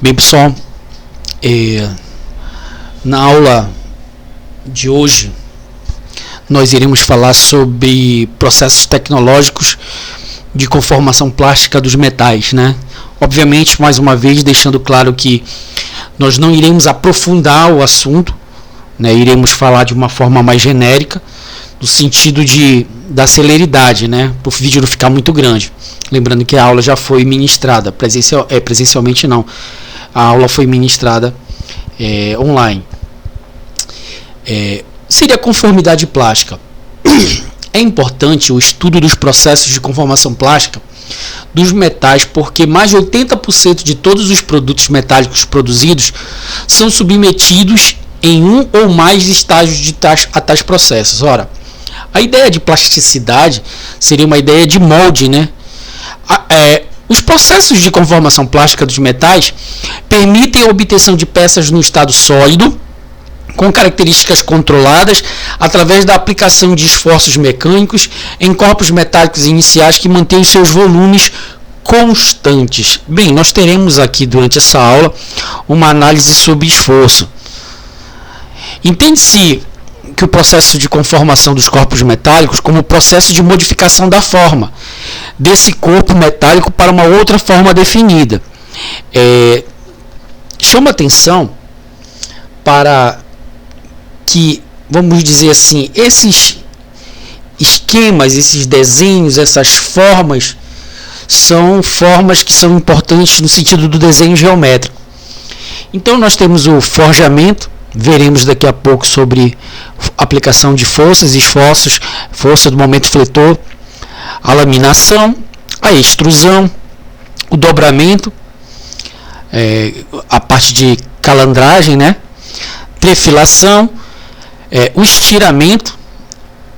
Bem, pessoal, na aula de hoje nós iremos falar sobre processos tecnológicos de conformação plástica dos metais, né? Obviamente, mais uma vez, deixando claro que nós não iremos aprofundar o assunto, né? Iremos falar de uma forma mais genérica, no sentido da celeridade, né? Para o vídeo não ficar muito grande. Lembrando que a aula já foi ministrada, presencialmente não. A aula foi ministrada online. Seria conformidade plástica. É importante o estudo dos processos de conformação plástica dos metais, porque mais de 80% de todos os produtos metálicos produzidos são submetidos em um ou mais estágios a tais processos. Ora, a ideia de plasticidade seria uma ideia de molde, né? Os processos de conformação plástica dos metais permitem a obtenção de peças no estado sólido, com características controladas, através da aplicação de esforços mecânicos em corpos metálicos iniciais que mantêm os seus volumes constantes. Bem, nós teremos aqui durante essa aula uma análise sobre esforço. Entende-se que o processo de conformação dos corpos metálicos como o processo de modificação da forma desse corpo metálico para uma outra forma definida. Chama atenção para que, vamos dizer assim, esses esquemas, esses desenhos, essas formas, são formas que são importantes no sentido do desenho geométrico. Então nós temos o forjamento, veremos daqui a pouco sobre aplicação de forças e esforços, força do momento fletor, a laminação, a extrusão, o dobramento, a parte de calandragem, né? Trefilação, o estiramento,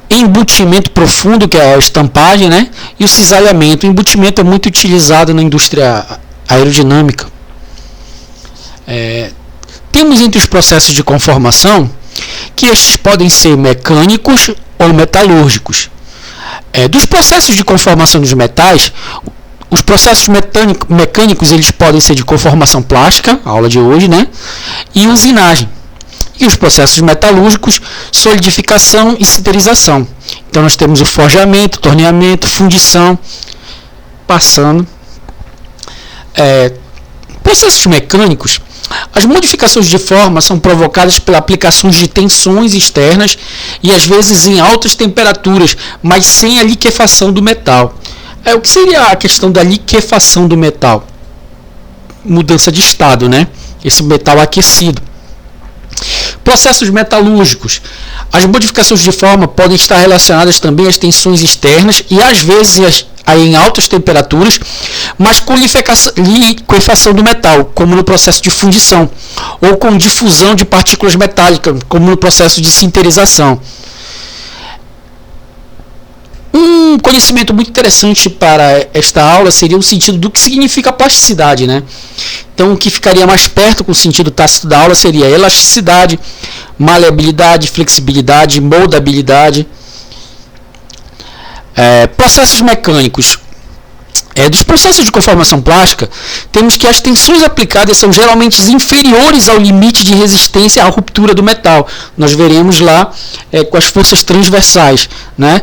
embutimento profundo, que é a estampagem, né? E o cisalhamento. O embutimento é muito utilizado na indústria aerodinâmica. Temos entre os processos de conformação que estes podem ser mecânicos ou metalúrgicos. Dos processos de conformação dos metais, os processos mecânicos eles podem ser de conformação plástica, a aula de hoje, né? E usinagem. E os processos metalúrgicos, solidificação e sinterização. Então nós temos o forjamento, torneamento, fundição, passando. Processos mecânicos, as modificações de forma são provocadas pela aplicação de tensões externas e às vezes em altas temperaturas, mas sem a liquefação do metal. O que seria a questão da liquefação do metal? Mudança de estado, né? Esse metal aquecido. Processos metalúrgicos. As modificações de forma podem estar relacionadas também às tensões externas e às vezes em altas temperaturas, mas com liquefação do metal, como no processo de fundição, ou com difusão de partículas metálicas, como no processo de sinterização. Um conhecimento muito interessante para esta aula seria o sentido do que significa plasticidade, né? Então, o que ficaria mais perto com o sentido tácito da aula seria elasticidade, maleabilidade, flexibilidade, moldabilidade. Processos mecânicos. Dos processos de conformação plástica, temos que as tensões aplicadas são geralmente inferiores ao limite de resistência à ruptura do metal. Nós veremos lá com as forças transversais, né?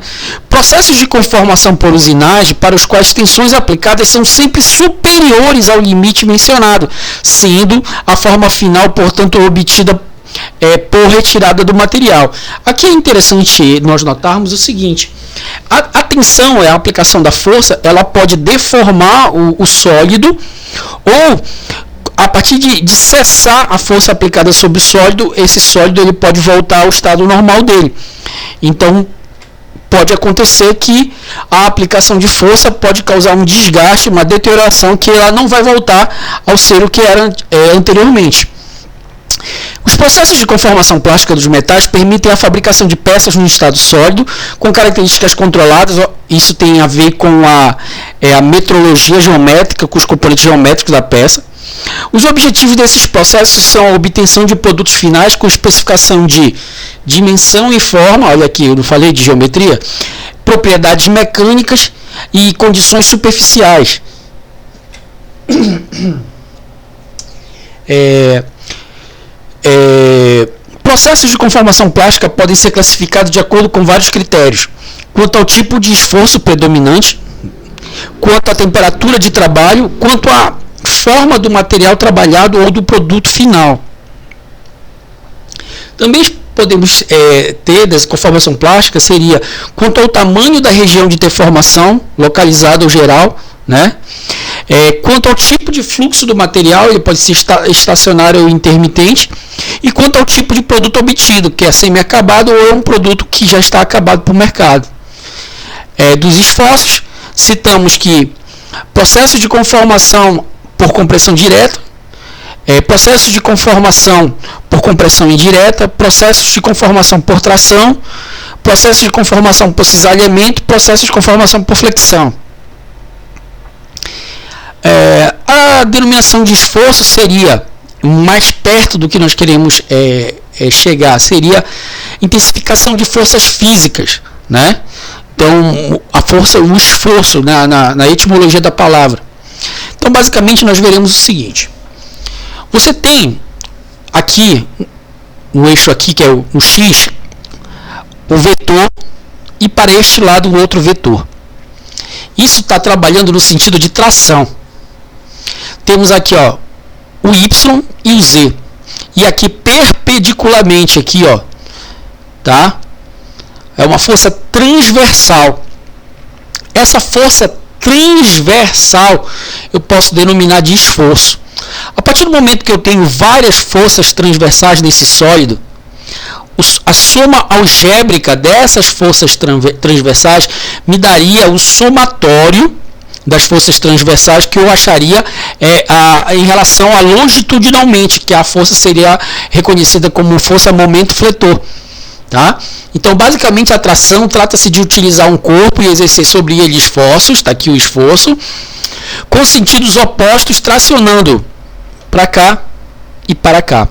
Processos de conformação por usinagem, para os quais tensões aplicadas são sempre superiores ao limite mencionado, sendo a forma final, portanto, obtida por retirada do material. Aqui é interessante nós notarmos o seguinte: a tensão, a aplicação da força, ela pode deformar o sólido, ou a partir de cessar a força aplicada sobre o sólido, esse sólido ele pode voltar ao estado normal dele. Então pode acontecer que a aplicação de força pode causar um desgaste, uma deterioração, que ela não vai voltar ao ser o que era anteriormente. Os processos de conformação plástica dos metais permitem a fabricação de peças no estado sólido, com características controladas. Isso tem a ver com a metrologia geométrica, com os componentes geométricos da peça. Os objetivos desses processos são a obtenção de produtos finais com especificação de dimensão e forma, olha aqui, eu não falei de geometria, propriedades mecânicas e condições superficiais. Processos de conformação plástica podem ser classificados de acordo com vários critérios, quanto ao tipo de esforço predominante, quanto à temperatura de trabalho, quanto à forma do material trabalhado ou do produto final. Também podemos ter dessa conformação plástica seria quanto ao tamanho da região de deformação, localizada ou geral, né? Quanto ao tipo de fluxo do material, ele pode ser estacionário ou intermitente, e quanto ao tipo de produto obtido, que é semi-acabado ou é um produto que já está acabado para o mercado. Dos esforços, citamos que processos de conformação por compressão direta, processos de conformação por compressão indireta, processos de conformação por tração, processos de conformação por cisalhamento, processos de conformação por flexão. A denominação de esforço seria mais perto do que nós queremos chegar, seria intensificação de forças físicas, né? Então, a força, o esforço na etimologia da palavra. Então, basicamente, nós veremos o seguinte: você tem aqui, no eixo aqui, que é o X, o vetor, e para este lado o outro vetor. Isso está trabalhando no sentido de tração. Temos aqui, ó, o Y e o Z. E aqui perpendicularmente, aqui, ó, tá? É uma força transversal. Essa força transversal eu posso denominar de esforço. A partir do momento que eu tenho várias forças transversais nesse sólido, a soma algébrica dessas forças transversais me daria o somatório das forças transversais que eu acharia em relação a longitudinalmente, que a força seria reconhecida como força momento fletor. Tá? Então, basicamente, a tração trata-se de utilizar um corpo e exercer sobre ele esforços, está aqui o esforço, com sentidos opostos, tracionando para cá e para cá.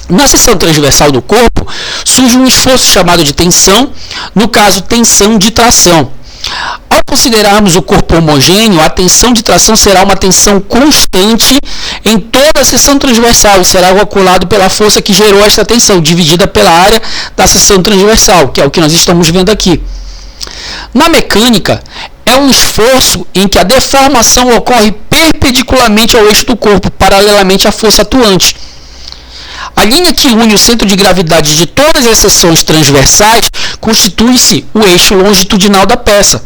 Na seção transversal do corpo, surge um esforço chamado de tensão, no caso, tensão de tração. Ao considerarmos o corpo homogêneo, a tensão de tração será uma tensão constante em toda a seção transversal e será calculado pela força que gerou esta tensão, dividida pela área da seção transversal, que é o que nós estamos vendo aqui. Na mecânica, é um esforço em que a deformação ocorre perpendicularmente ao eixo do corpo, paralelamente à força atuante. A linha que une o centro de gravidade de todas as seções transversais constitui-se o eixo longitudinal da peça.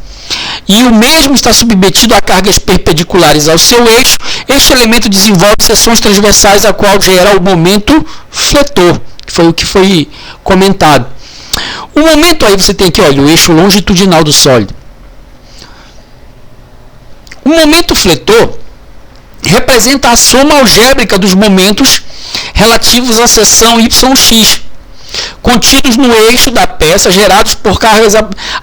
E o mesmo está submetido a cargas perpendiculares ao seu eixo. Este elemento desenvolve seções transversais, a qual gera o momento fletor, que foi o que foi comentado. O momento aí você tem aqui, olha, o eixo longitudinal do sólido. O momento fletor representa a soma algébrica dos momentos relativos à seção YX, contidos no eixo da peça, gerados por cargas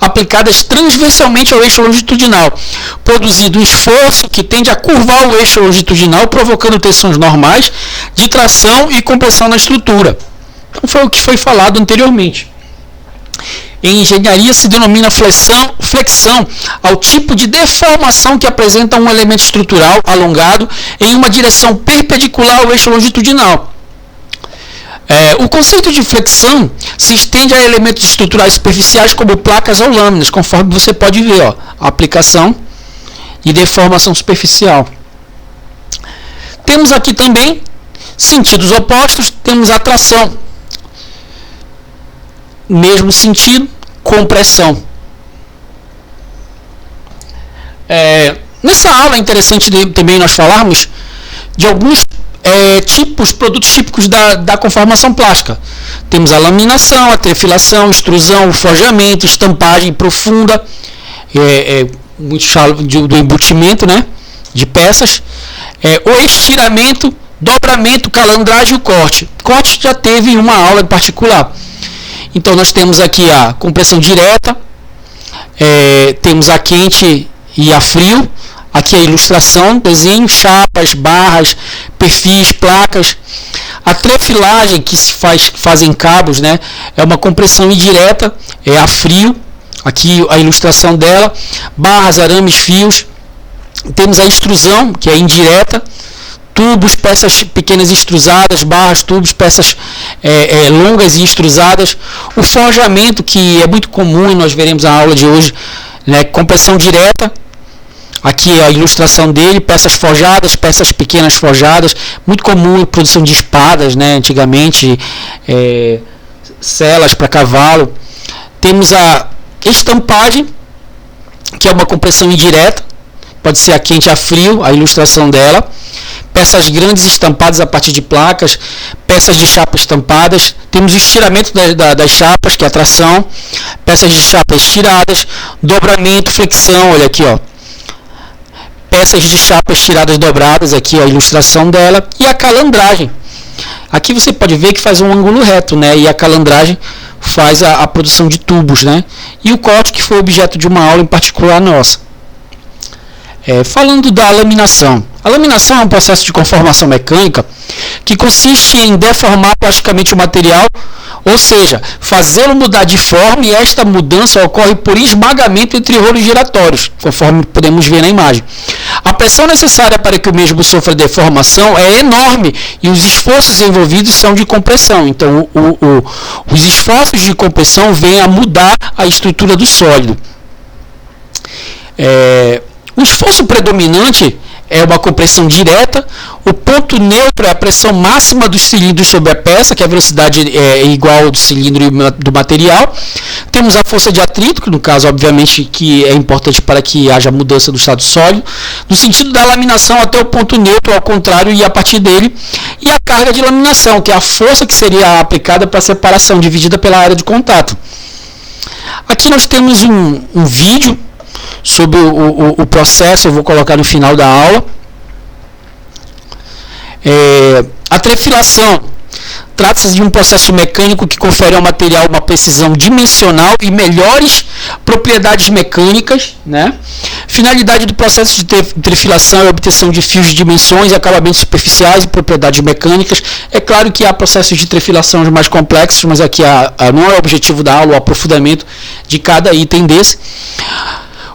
aplicadas transversalmente ao eixo longitudinal, produzindo um esforço que tende a curvar o eixo longitudinal, provocando tensões normais de tração e compressão na estrutura. Então foi o que foi falado anteriormente. Em engenharia se denomina flexão ao tipo de deformação que apresenta um elemento estrutural alongado em uma direção perpendicular ao eixo longitudinal. O conceito de flexão se estende a elementos estruturais superficiais como placas ou lâminas, conforme você pode ver, ó, a aplicação e deformação superficial. Temos aqui também sentidos opostos, temos a tração. Mesmo sentido, compressão. Nessa aula é interessante também nós falarmos de alguns produtos típicos da conformação plástica. Temos a laminação, a trefilação, extrusão, o forjamento, estampagem profunda, muitos falam do embutimento, né, de peças, o estiramento, dobramento, calandragem e o corte. Corte já teve uma aula em particular. Então, nós temos aqui a compressão direta, temos a quente e a frio. Aqui a ilustração, desenho, chapas, barras, perfis, placas. A trefilagem que se fazem cabos, né, é uma compressão indireta, é a frio. Aqui a ilustração dela. Barras, arames, fios. Temos a extrusão, que é indireta. tubos, peças pequenas extrusadas, barras, tubos, peças longas e extrusadas. O forjamento, que é muito comum e nós veremos na aula de hoje, né, compressão direta. Aqui a ilustração dele, peças forjadas, peças pequenas forjadas, muito comum em produção de espadas, né, antigamente, selas para cavalo. Temos a estampagem, que é uma compressão indireta, pode ser a quente a frio, a ilustração dela. Peças grandes estampadas a partir de placas, peças de chapa estampadas. Temos o estiramento das chapas, que é a tração, peças de chapa estiradas, dobramento, flexão, olha aqui, ó. Peças de chapa estiradas dobradas, aqui ó, a ilustração dela, e a calandragem. Aqui você pode ver que faz um ângulo reto, né? E a calandragem faz a produção de tubos, né? E o corte, que foi objeto de uma aula em particular nossa. Falando da laminação. A laminação é um processo de conformação mecânica que consiste em deformar plasticamente o material, ou seja, fazê-lo mudar de forma, e esta mudança ocorre por esmagamento entre rolos giratórios, conforme podemos ver na imagem. A pressão necessária para que o mesmo sofra deformação é enorme e os esforços envolvidos são de compressão. Então, os esforços de compressão vêm a mudar a estrutura do sólido. O esforço predominante é uma compressão direta. O ponto neutro é a pressão máxima dos cilindros sobre a peça, que a velocidade é igual ao do cilindro do material. Temos a força de atrito, que no caso, obviamente, que é importante para que haja mudança do estado sólido, no sentido da laminação até o ponto neutro, ao contrário, e a partir dele. E a carga de laminação, que é a força que seria aplicada para a separação, dividida pela área de contato. Aqui nós temos um vídeo sobre o processo, eu vou colocar no final da aula. A trefilação trata-se de um processo mecânico que confere ao material uma precisão dimensional e melhores propriedades mecânicas, né? Finalidade do processo de trefilação é a obtenção de fios de dimensões, acabamentos superficiais e propriedades mecânicas. É claro que há processos de trefilação mais complexos, mas aqui não é o objetivo da aula o aprofundamento de cada item desse.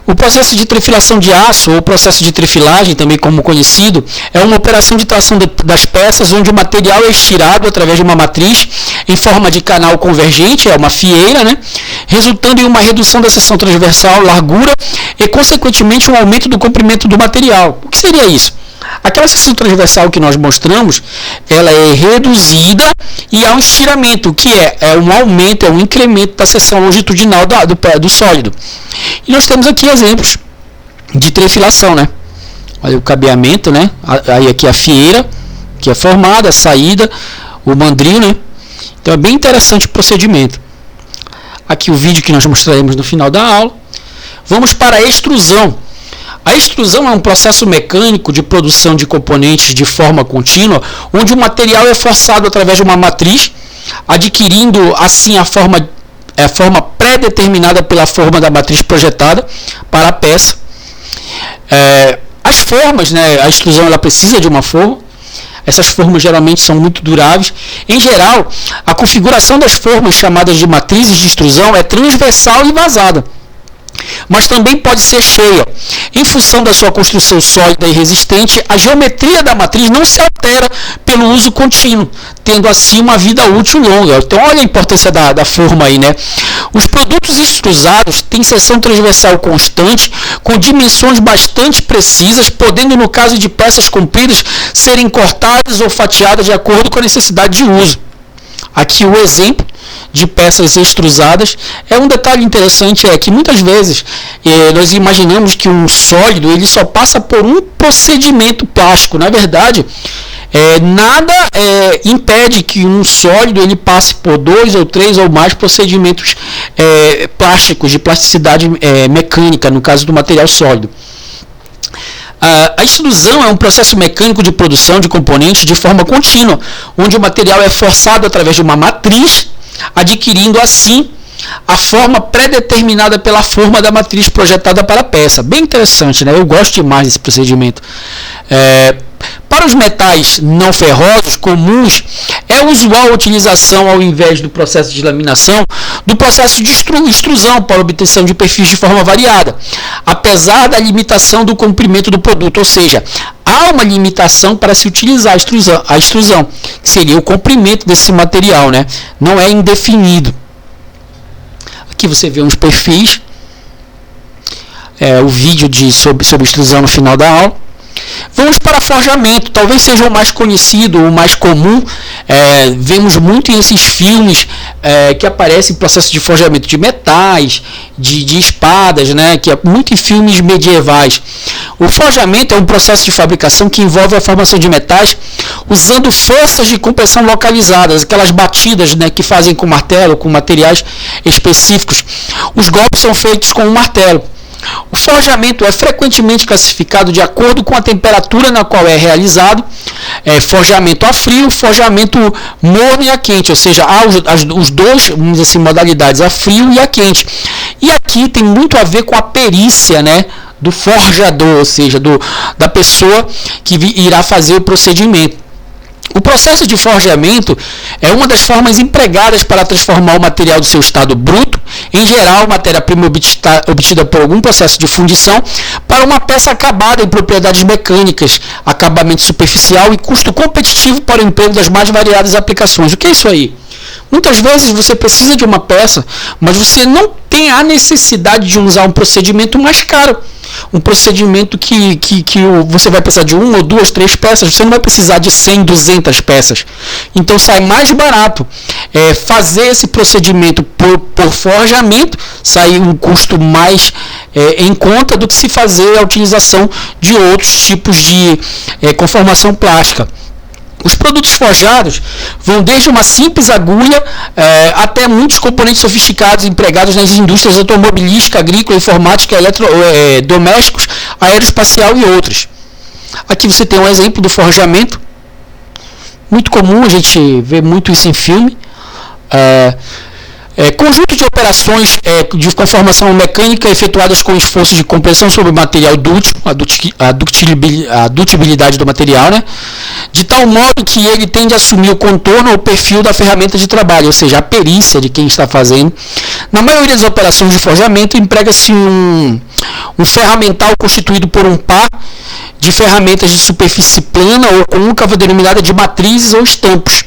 O processo de trefilação de aço, ou processo de trefilagem, também como conhecido, é uma operação de tração das peças onde o material é estirado através de uma matriz em forma de canal convergente, é uma fieira, né? Resultando em uma redução da seção transversal, largura e, consequentemente, um aumento do comprimento do material. O que seria isso? Aquela seção transversal que nós mostramos, ela é reduzida e há um estiramento, que é um aumento, é um incremento da seção longitudinal do sólido. E nós temos aqui exemplos de trefilação, né? Olha o cabeamento, né? Aí aqui a fieira, que é formada, a saída, o mandril, né? Então é bem interessante o procedimento. Aqui o vídeo que nós mostraremos no final da aula. Vamos para a extrusão. A extrusão é um processo mecânico de produção de componentes de forma contínua, onde o material é forçado através de uma matriz, adquirindo assim a forma pré-determinada pela forma da matriz projetada para a peça. As formas, né, a extrusão ela precisa de uma forma. Essas formas geralmente são muito duráveis. Em geral, a configuração das formas chamadas de matrizes de extrusão é transversal e vazada, mas também pode ser cheia. Em função da sua construção sólida e resistente, a geometria da matriz não se altera pelo uso contínuo, tendo assim uma vida útil longa. Então olha a importância da forma aí, né? Os produtos extrusados têm seção transversal constante, com dimensões bastante precisas, podendo, no caso de peças compridas, serem cortadas ou fatiadas de acordo com a necessidade de uso. Aqui o exemplo de peças extrusadas. Um detalhe interessante é que muitas vezes nós imaginamos que um sólido ele só passa por um procedimento plástico. Na verdade, nada impede que um sólido ele passe por 2 ou 3 ou mais procedimentos plásticos, de plasticidade mecânica, no caso do material sólido. A extrusão é um processo mecânico de produção de componentes de forma contínua, onde o material é forçado através de uma matriz, adquirindo assim a forma pré-determinada pela forma da matriz projetada para a peça. Bem interessante, né? Eu gosto demais desse procedimento. Para os metais não ferrosos comuns, é usual a utilização, ao invés do processo de laminação, do processo de extrusão para obtenção de perfis de forma variada, apesar da limitação do comprimento do produto, ou seja, há uma limitação para se utilizar a extrusão, que seria o comprimento desse material, né? Não é indefinido. Aqui você vê uns perfis, o vídeo sobre extrusão no final da aula. Vamos para forjamento, talvez seja o mais conhecido, o mais comum. Vemos muito nesses filmes que aparecem processo de forjamento de metais, de espadas, né, que é muito em filmes medievais. O forjamento é um processo de fabricação que envolve a formação de metais usando forças de compressão localizadas, aquelas batidas, né, que fazem com martelo, com materiais específicos. Os golpes são feitos com um martelo. O forjamento é frequentemente classificado de acordo com a temperatura na qual é realizado, forjamento a frio, forjamento morno e a quente, ou seja, há os dois, vamos dizer assim, modalidades, a frio e a quente. E aqui tem muito a ver com a perícia, né, do forjador, ou seja, da pessoa que irá fazer o procedimento. O processo de forjamento é uma das formas empregadas para transformar o material do seu estado bruto, em geral, matéria-prima obtida por algum processo de fundição, para uma peça acabada em propriedades mecânicas, acabamento superficial e custo competitivo para o emprego das mais variadas aplicações. O que é isso aí? Muitas vezes você precisa de uma peça, mas você não tem a necessidade de usar um procedimento mais caro. Um procedimento que você vai precisar de 1 ou 2, 3 peças, você não vai precisar de 100, 200 peças. Então sai mais barato fazer esse procedimento por forjamento, sai um custo mais em conta do que se fazer a utilização de outros tipos de conformação plástica. Os produtos forjados vão desde uma simples agulha até muitos componentes sofisticados empregados nas indústrias automobilística, agrícola, informática, domésticos, aeroespacial e outros. Aqui você tem um exemplo do forjamento, muito comum, a gente vê muito isso em filme. Conjunto de operações de conformação mecânica efetuadas com esforço de compressão sobre material dúctil, a dutibilidade do material, né? De tal modo que ele tende a assumir o contorno ou perfil da ferramenta de trabalho, ou seja, a perícia de quem está fazendo. Na maioria das operações de forjamento, emprega-se um ferramental constituído por um par de ferramentas de superfície plana ou côncava denominada de matrizes ou estampos.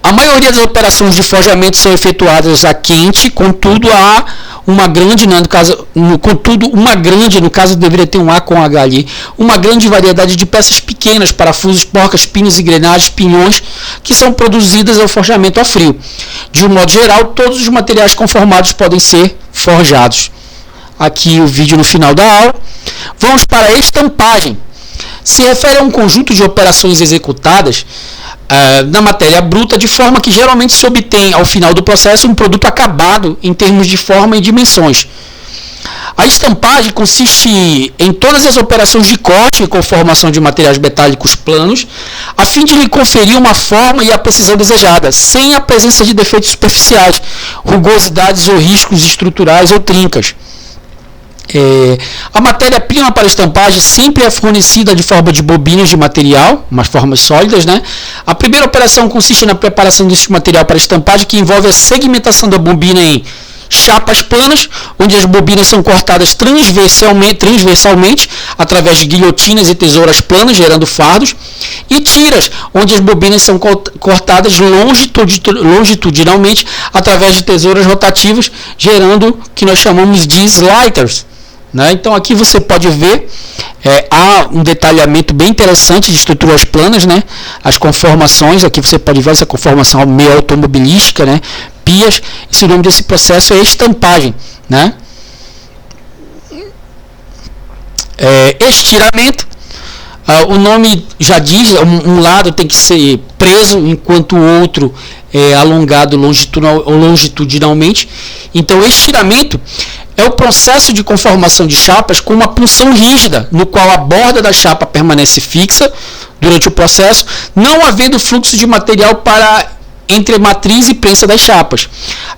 A maioria das operações de forjamento são efetuadas a quente, contudo há uma grande, no caso deveria ter um A com H ali, uma grande variedade de peças pequenas, parafusos, porcas, pinos, engrenagens, pinhões, que são produzidas ao forjamento a frio. De um modo geral, todos os materiais conformados podem ser forjados. Aqui o vídeo no final da aula. Vamos para a estampagem. Se refere a um conjunto de operações executadas na matéria bruta, de forma que geralmente se obtém ao final do processo um produto acabado em termos de forma e dimensões. A estampagem consiste em todas as operações de corte e conformação de materiais metálicos planos, a fim de lhe conferir uma forma e a precisão desejada, sem a presença de defeitos superficiais, rugosidades ou riscos estruturais ou trincas. A matéria-prima para estampagem sempre é fornecida de forma de bobinas de material, umas formas sólidas, né? A primeira operação consiste na preparação desse material para estampagem, que envolve a segmentação da bobina em chapas planas, onde as bobinas são cortadas transversalmente através de guilhotinas e tesouras planas, gerando fardos, e tiras, onde as bobinas são cortadas longitudinalmente através de tesouras rotativas, gerando o que nós chamamos de sliders. Então aqui você pode ver, há um detalhamento bem interessante de estruturas planas, né? As conformações, aqui você pode ver essa conformação meio automobilística, né? Pias, e o nome desse processo é estampagem, né? Estiramento, o nome já diz, um lado tem que ser preso, enquanto o outro é alongado longitudinalmente. Então estiramento é o processo de conformação de chapas com uma punção rígida, no qual a borda da chapa permanece fixa durante o processo, não havendo fluxo de material entre a matriz e prensa das chapas.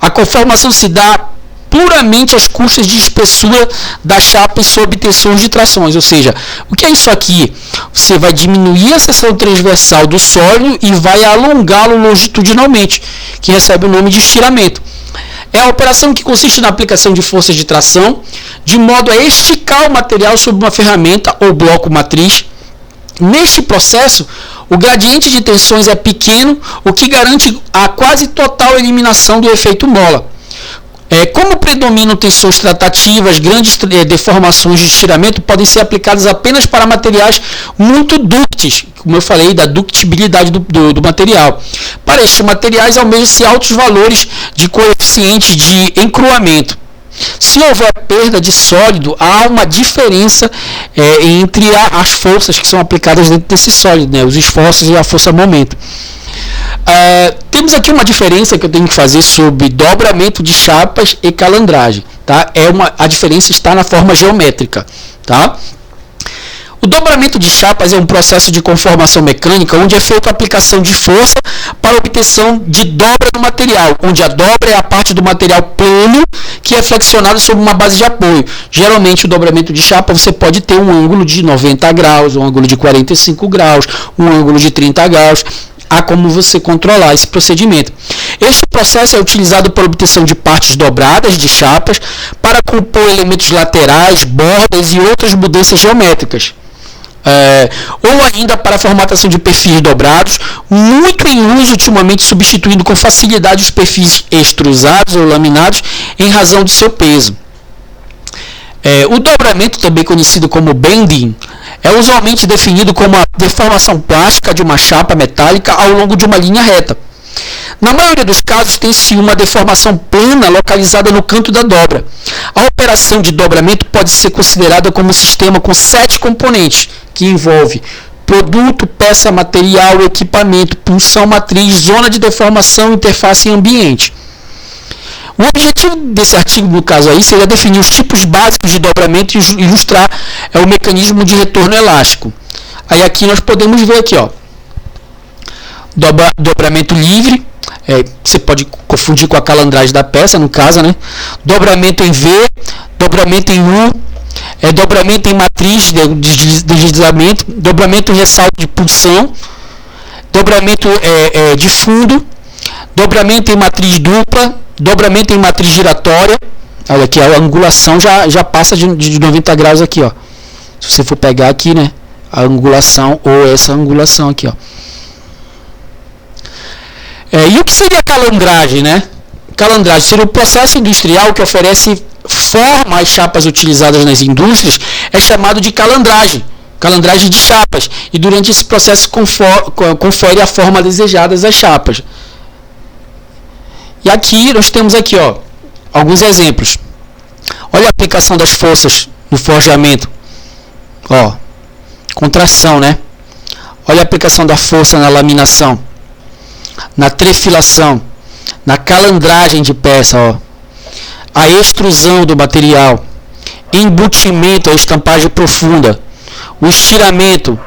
A conformação se dá puramente às custas de espessura da chapa e sob tensões de trações. Ou seja, o que é isso aqui? Você vai diminuir a seção transversal do sólido e vai alongá-lo longitudinalmente, que recebe o nome de estiramento. É a operação que consiste na aplicação de forças de tração, de modo a esticar o material sob uma ferramenta ou bloco matriz. Neste processo, o gradiente de tensões é pequeno, o que garante a quase total eliminação do efeito mola. Como predominam tensões tratativas, grandes deformações de estiramento podem ser aplicadas apenas para materiais muito ductis, como eu falei, da ductibilidade do material. Para estes materiais, almejam-se altos valores de coeficiente de encruamento. Se houver perda de sólido, há uma diferença entre as forças que são aplicadas dentro desse sólido, né, os esforços e a força-momento. Temos aqui uma diferença que eu tenho que fazer sobre dobramento de chapas e calandragem. Tá? A diferença está na forma geométrica. Tá? O dobramento de chapas é um processo de conformação mecânica onde é feita a aplicação de força para a obtenção de dobra no material, onde a dobra é a parte do material plano que é flexionado sobre uma base de apoio. Geralmente, o dobramento de chapa você pode ter um ângulo de 90 graus, um ângulo de 45 graus, um ângulo de 30 graus. Há como você controlar esse procedimento. Este processo é utilizado para a obtenção de partes dobradas de chapas para compor elementos laterais, bordas e outras mudanças geométricas. Ou ainda para a formatação de perfis dobrados, muito em uso ultimamente, substituindo com facilidade os perfis extrusados ou laminados em razão do seu peso. O dobramento, também conhecido como bending, é usualmente definido como a deformação plástica de uma chapa metálica ao longo de uma linha reta. Na maioria dos casos, tem-se uma deformação plana localizada no canto da dobra. A operação de dobramento pode ser considerada como um sistema com 7 componentes, que envolve produto, peça, material, equipamento, punção matriz, zona de deformação, interface e ambiente. O objetivo desse artigo, no caso aí, seria definir os tipos básicos de dobramento e ilustrar o mecanismo de retorno elástico. Aí aqui nós podemos ver aqui, ó, dobramento livre, você pode confundir com a calandragem da peça, no caso, né? Dobramento em V, dobramento em U, dobramento em matriz de deslizamento, dobramento em ressalto de punção, dobramento de fundo, dobramento em matriz dupla, dobramento em matriz giratória. Olha aqui, a angulação já passa de 90 graus aqui, ó. Se você for pegar aqui, né, a angulação ou essa angulação aqui, ó. E o que seria calandragem, né? Calandragem seria o processo industrial que oferece forma às chapas utilizadas nas indústrias, é chamado de calandragem de chapas, e durante esse processo confere a forma desejada às chapas. E aqui nós temos aqui, ó, alguns exemplos. Olha a aplicação das forças no forjamento. Ó, contração, né? Olha a aplicação da força na laminação, na trefilação, na calandragem de peça, ó. A extrusão do material, embutimento, a estampagem profunda, o estiramento,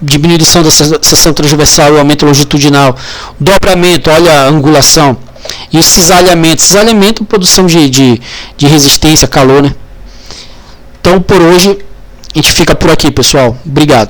diminuição da seção transversal e aumento longitudinal, dobramento, olha a angulação, e o cisalhamento, produção de resistência, calor, né? Então, por hoje, a gente fica por aqui, pessoal. Obrigado.